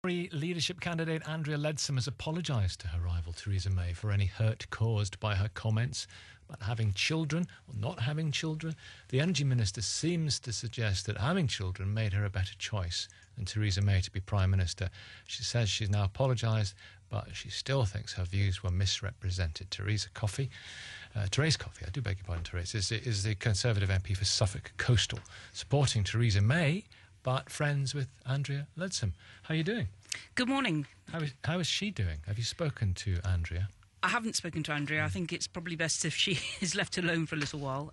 Tory leadership candidate Andrea Leadsom has apologised to her rival Theresa May for any hurt caused by her comments about having children or not having children. The Energy Minister seems to suggest that having children made her a better choice than Theresa May to be Prime Minister. She says she's now apologised, but she still thinks her views were misrepresented. Therese Coffey, I do beg your pardon, Therese, is the Conservative MP for Suffolk Coastal, supporting Theresa May, but friends with Andrea Leadsom. How are you doing? Good morning. How is she doing? Have you spoken to Andrea? I haven't spoken to Andrea. I think it's probably best if she is left alone for a little while.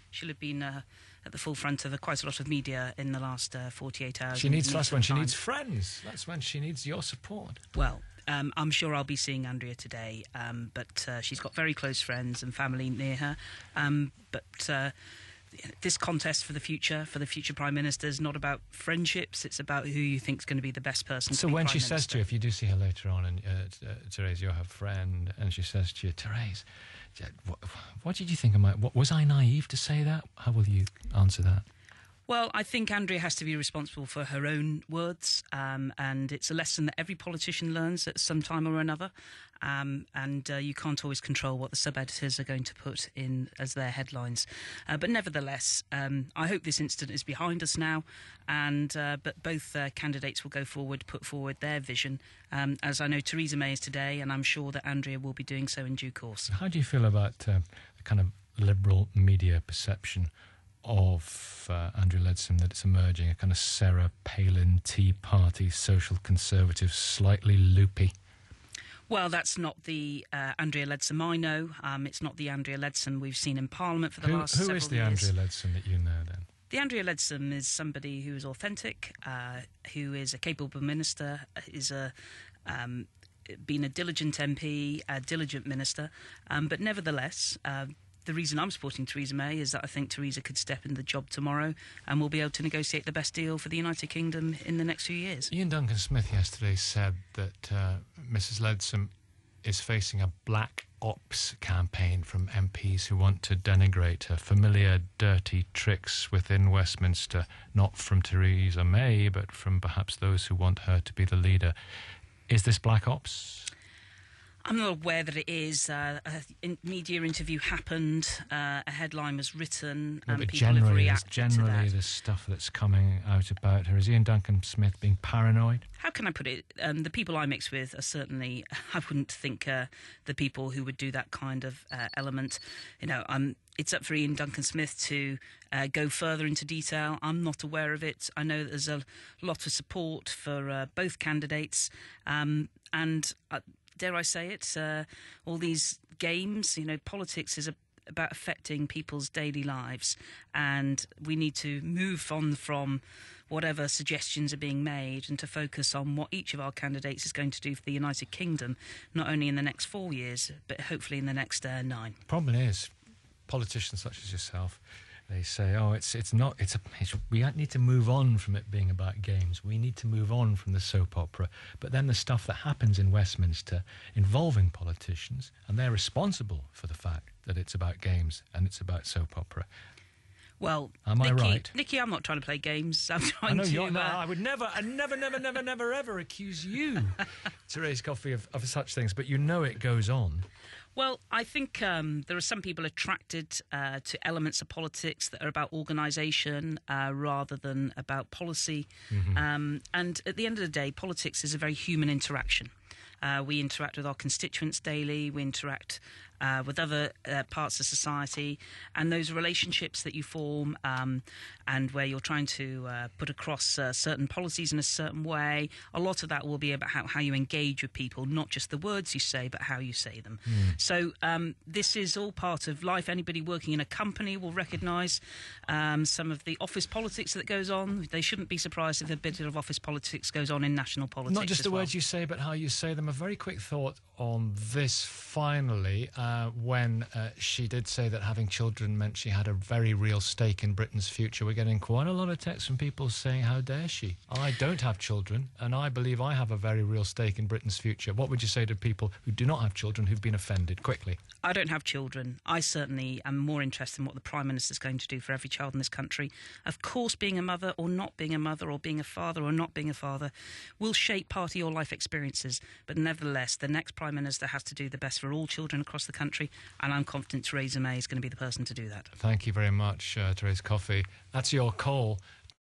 She'll have been at the forefront of quite a lot of media in the last 48 hours. That's when she needs friends. That's when she needs your support. Well, I'm sure I'll be seeing Andrea today, but she's got very close friends and family near her. This contest for the future Prime Minister is not about friendships, it's about who you think is going to be the best person to be when Prime she Minister. says to you, if you do see her later on, and Therese, you're her friend, and she says to you, Therese, what did you think of was I naive to say that? How will you answer that? Well, I think Andrea has to be responsible for her own words, and it's a lesson that every politician learns at some time or another, and you can't always control what the sub-editors are going to put in as their headlines. But nevertheless, I hope this incident is behind us now, but both candidates will put forward their vision, as I know Theresa May is today, and I'm sure that Andrea will be doing so in due course. How do you feel about the kind of liberal media perception of Andrea Leadsom, that it's emerging, a kind of Sarah Palin Tea Party social conservative, slightly loopy? Well, that's not the Andrea Leadsom I know. It's not the Andrea Leadsom we've seen in Parliament for the last several years. Who is the Andrea Leadsom that you know, then? The Andrea Leadsom is somebody who is authentic, who is a capable minister, been a diligent MP, a diligent minister, but nevertheless, the reason I'm supporting Theresa May is that I think Theresa could step into the job tomorrow and will be able to negotiate the best deal for the United Kingdom in the next few years. Ian Duncan Smith yesterday said that Mrs Leadsom is facing a black ops campaign from MPs who want to denigrate her. Familiar dirty tricks within Westminster, not from Theresa May, but from perhaps those who want her to be the leader. Is this black ops? I'm not aware that it is. A media interview happened, a headline was written, and people have reacted to that. Generally, the stuff that's coming out about her. Is Ian Duncan Smith being paranoid? How can I put it? The people I mix with are certainly, I wouldn't think the people who would do that kind of element. It's up for Ian Duncan Smith to go further into detail. I'm not aware of it. I know that there's a lot of support for both candidates, and dare I say it, all these games, politics is about affecting people's daily lives, and we need to move on from whatever suggestions are being made and to focus on what each of our candidates is going to do for the United Kingdom, not only in the next 4 years, but hopefully in the next 9. Problem is, politicians such as yourself, they say, we need to move on from it being about games. We need to move on from the soap opera. But then the stuff that happens in Westminster involving politicians, and they're responsible for the fact that it's about games and it's about soap opera. Well, am I right? Nikki, I'm not trying to play games. I'm trying I know to... you're not. I would never, ever accuse you, Therese Coffey, of such things. But it goes on. Well, I think there are some people attracted to elements of politics that are about organisation rather than about policy. Mm-hmm. And at the end of the day, politics is a very human interaction. We interact with our constituents daily. We interact with other parts of society, and those relationships that you form and where you're trying to put across certain policies in a certain way, a lot of that will be about how you engage with people, not just the words you say, but how you say them. So this is all part of life. Anybody working in a company will recognise some of the office politics that goes on. They shouldn't be surprised if a bit of office politics goes on in national politics. Not just the words you say, but how you say them. A very quick thought on this finally. when she did say that having children meant she had a very real stake in Britain's future. We're getting quite a lot of texts from people saying, how dare she? I don't have children, and I believe I have a very real stake in Britain's future. What would you say to people who do not have children who've been offended? Quickly. I don't have children. I certainly am more interested in what the Prime Minister is going to do for every child in this country. Of course, being a mother or not being a mother, or being a father or not being a father, will shape part of your life experiences. But nevertheless, the next Prime Minister has to do the best for all children across the country, and I'm confident Theresa May is going to be the person to do that. Thank you very much, Therese Coffey. That's your call.